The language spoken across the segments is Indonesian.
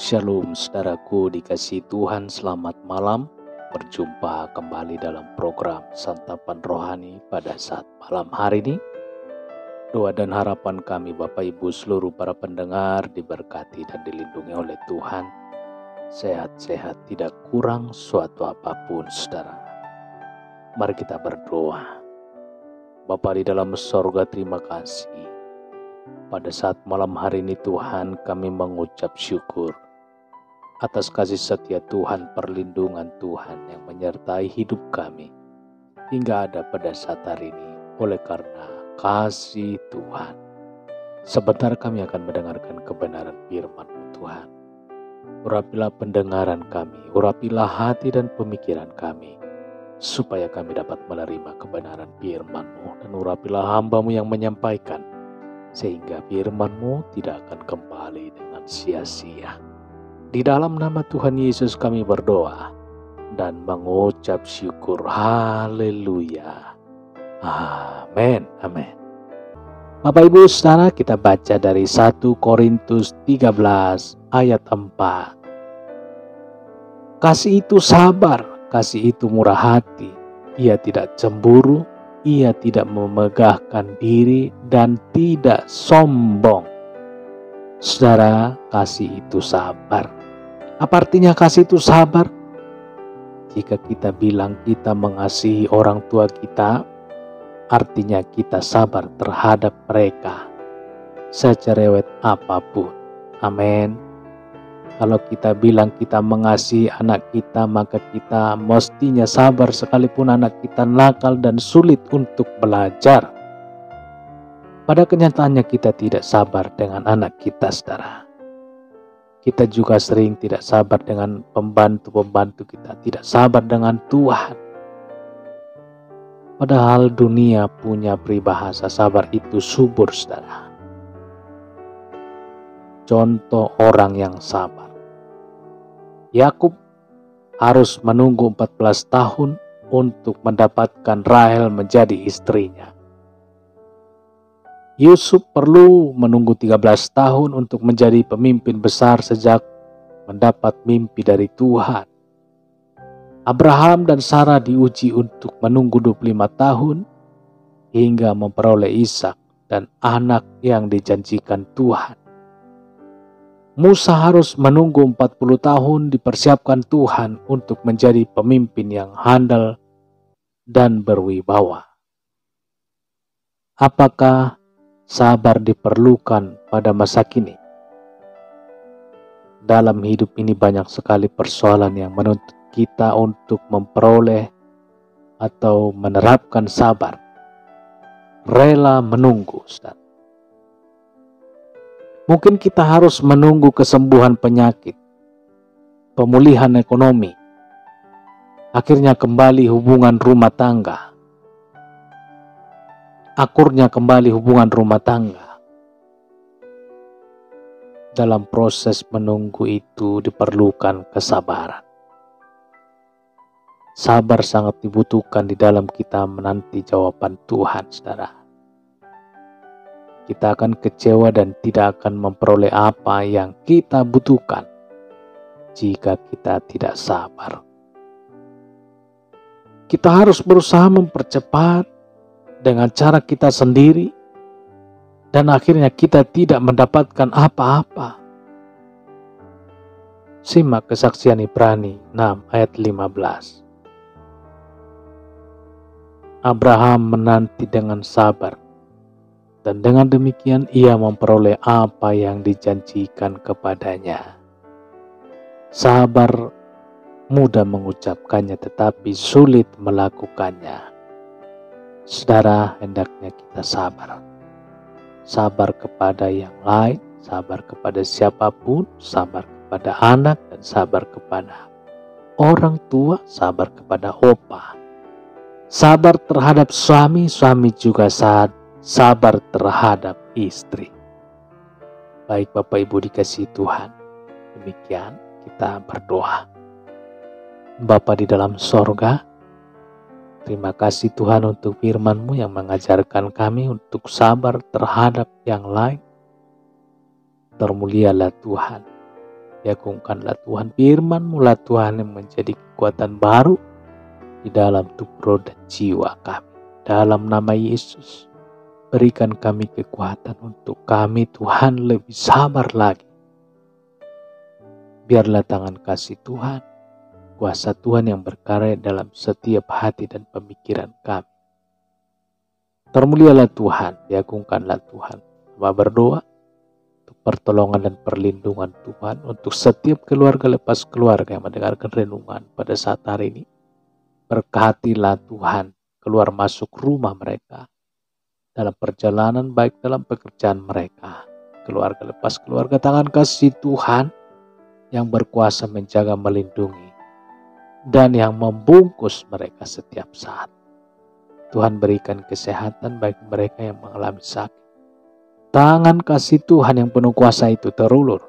Shalom saudaraku dikasihi Tuhan, selamat malam. Berjumpa kembali dalam program Santapan Rohani pada saat malam hari ini. Doa dan harapan kami Bapak Ibu seluruh para pendengar diberkati dan dilindungi oleh Tuhan. Sehat-sehat, tidak kurang suatu apapun saudara. Mari kita berdoa. Bapa di dalam sorga, terima kasih. Pada saat malam hari ini Tuhan, kami mengucap syukur atas kasih setia Tuhan, perlindungan Tuhan yang menyertai hidup kami hingga ada pada saat hari ini. Oleh karena kasih Tuhan, sebentar kami akan mendengarkan kebenaran firman-Mu Tuhan. Urapilah pendengaran kami, urapilah hati dan pemikiran kami, supaya kami dapat menerima kebenaran firman-Mu, dan urapilah hamba-Mu yang menyampaikan, sehingga firman-Mu tidak akan kembali dengan sia-sia. Di dalam nama Tuhan Yesus kami berdoa dan mengucap syukur. Haleluya. Amin. Amin. Bapak Ibu saudara, kita baca dari 1 Korintus 13 ayat 4. Kasih itu sabar, kasih itu murah hati. Ia tidak cemburu, ia tidak memegahkan diri dan tidak sombong. Saudara, kasih itu sabar. Apa artinya kasih itu sabar? Jika kita bilang kita mengasihi orang tua kita, artinya kita sabar terhadap mereka, secerewet apapun. Amin. Kalau kita bilang kita mengasihi anak kita, maka kita mestinya sabar sekalipun anak kita nakal dan sulit untuk belajar. Pada kenyataannya kita tidak sabar dengan anak kita, saudara. Kita juga sering tidak sabar dengan pembantu-pembantu kita, tidak sabar dengan Tuhan. Padahal dunia punya peribahasa sabar itu subur, saudara. Contoh orang yang sabar. Yakub harus menunggu 14 tahun untuk mendapatkan Rahel menjadi istrinya. Yusuf perlu menunggu 13 tahun untuk menjadi pemimpin besar sejak mendapat mimpi dari Tuhan. Abraham dan Sarah diuji untuk menunggu 25 tahun hingga memperoleh Ishak dan anak yang dijanjikan Tuhan. Musa harus menunggu 40 tahun dipersiapkan Tuhan untuk menjadi pemimpin yang handal dan berwibawa. Apakah sabar diperlukan pada masa kini? Dalam hidup ini banyak sekali persoalan yang menuntut kita untuk memperoleh atau menerapkan sabar. Rela menunggu, saudara. Mungkin kita harus menunggu kesembuhan penyakit, pemulihan ekonomi, akhirnya kembali hubungan rumah tangga, akurnya kembali hubungan rumah tangga. Dalam proses menunggu itu diperlukan kesabaran. Sabar sangat dibutuhkan di dalam kita menanti jawaban Tuhan, saudara. Kita akan kecewa dan tidak akan memperoleh apa yang kita butuhkan jika kita tidak sabar. Kita harus berusaha mempercepat dengan cara kita sendiri dan akhirnya kita tidak mendapatkan apa-apa. Simak kesaksian Ibrani 6 ayat 15. Abraham menanti dengan sabar, dan dengan demikian ia memperoleh apa yang dijanjikan kepadanya. Sabar mudah mengucapkannya tetapi sulit melakukannya. Saudara, hendaknya kita sabar. Sabar kepada yang lain, sabar kepada siapapun, sabar kepada anak, dan sabar kepada orang tua, sabar kepada opa. Sabar terhadap suami, suami juga sabar terhadap istri. Baik Bapak Ibu dikasihi Tuhan, demikian kita berdoa. Bapa di dalam sorga, terima kasih Tuhan untuk firman-Mu yang mengajarkan kami untuk sabar terhadap yang lain. Termulialah Tuhan. Diagungkanlah Tuhan, firman-Mu lah Tuhan yang menjadi kekuatan baru di dalam tubuh dan jiwa kami. Dalam nama Yesus, berikan kami kekuatan untuk kami Tuhan lebih sabar lagi. Biarlah tangan kasih Tuhan, kuasa Tuhan yang berkarya dalam setiap hati dan pemikiran kami. Termulialah Tuhan, diagungkanlah Tuhan. Hamba berdoa untuk pertolongan dan perlindungan Tuhan untuk setiap keluarga lepas keluarga yang mendengarkan renungan pada saat hari ini. Berkatilah Tuhan keluar masuk rumah mereka, dalam perjalanan baik dalam pekerjaan mereka. Keluarga lepas keluarga, tangan kasih Tuhan yang berkuasa menjaga, melindungi, dan yang membungkus mereka setiap saat. Tuhan berikan kesehatan bagi mereka yang mengalami sakit. Tangan kasih Tuhan yang penuh kuasa itu terulur,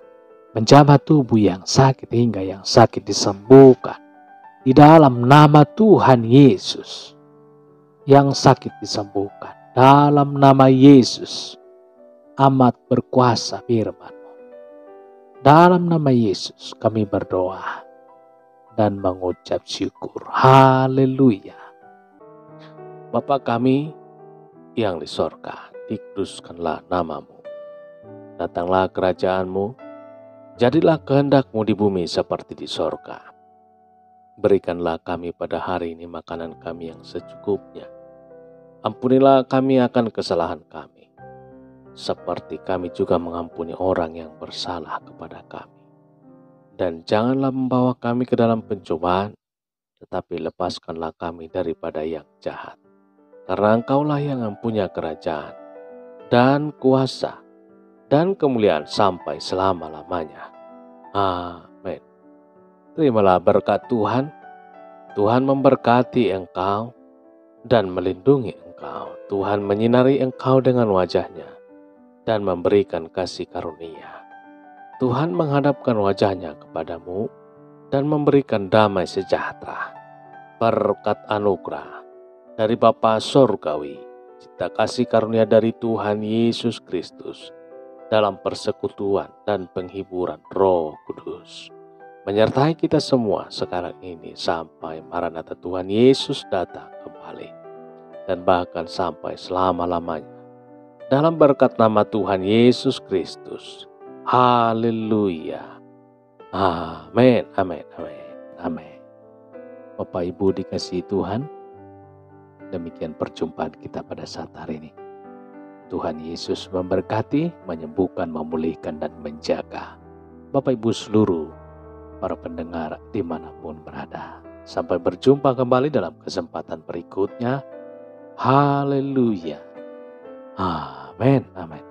menjamah tubuh yang sakit hingga yang sakit disembuhkan. Di dalam nama Tuhan Yesus, yang sakit disembuhkan. Dalam nama Yesus, amat berkuasa firman-Mu. Dalam nama Yesus kami berdoa dan mengucap syukur. Haleluya. Bapa kami yang di sorga, dikuduskanlah nama-Mu. Datanglah kerajaan-Mu, jadilah kehendak-Mu di bumi seperti di sorga. Berikanlah kami pada hari ini makanan kami yang secukupnya. Ampunilah kami akan kesalahan kami, seperti kami juga mengampuni orang yang bersalah kepada kami. Dan janganlah membawa kami ke dalam pencobaan, tetapi lepaskanlah kami daripada yang jahat. Karena Engkaulah yang mempunyai kerajaan, dan kuasa, dan kemuliaan sampai selama-lamanya. Amin. Terimalah berkat Tuhan. Tuhan memberkati engkau dan melindungi engkau. Tuhan menyinari engkau dengan wajah-Nya dan memberikan kasih karunia. Tuhan menghadapkan wajah-Nya kepadamu dan memberikan damai sejahtera. Berkat anugerah dari Bapa Sorgawi, cinta kasih karunia dari Tuhan Yesus Kristus, dalam persekutuan dan penghiburan Roh Kudus, menyertai kita semua sekarang ini sampai Maranatha Tuhan Yesus datang kembali, dan bahkan sampai selama-lamanya. Dalam berkat nama Tuhan Yesus Kristus. Haleluya. Amin, amin, amin, amin. Bapak Ibu dikasihi Tuhan, demikian perjumpaan kita pada saat hari ini. Tuhan Yesus memberkati, menyembuhkan, memulihkan, dan menjaga Bapak Ibu seluruh para pendengar dimanapun berada. Sampai berjumpa kembali dalam kesempatan berikutnya. Haleluya. Amin, amin.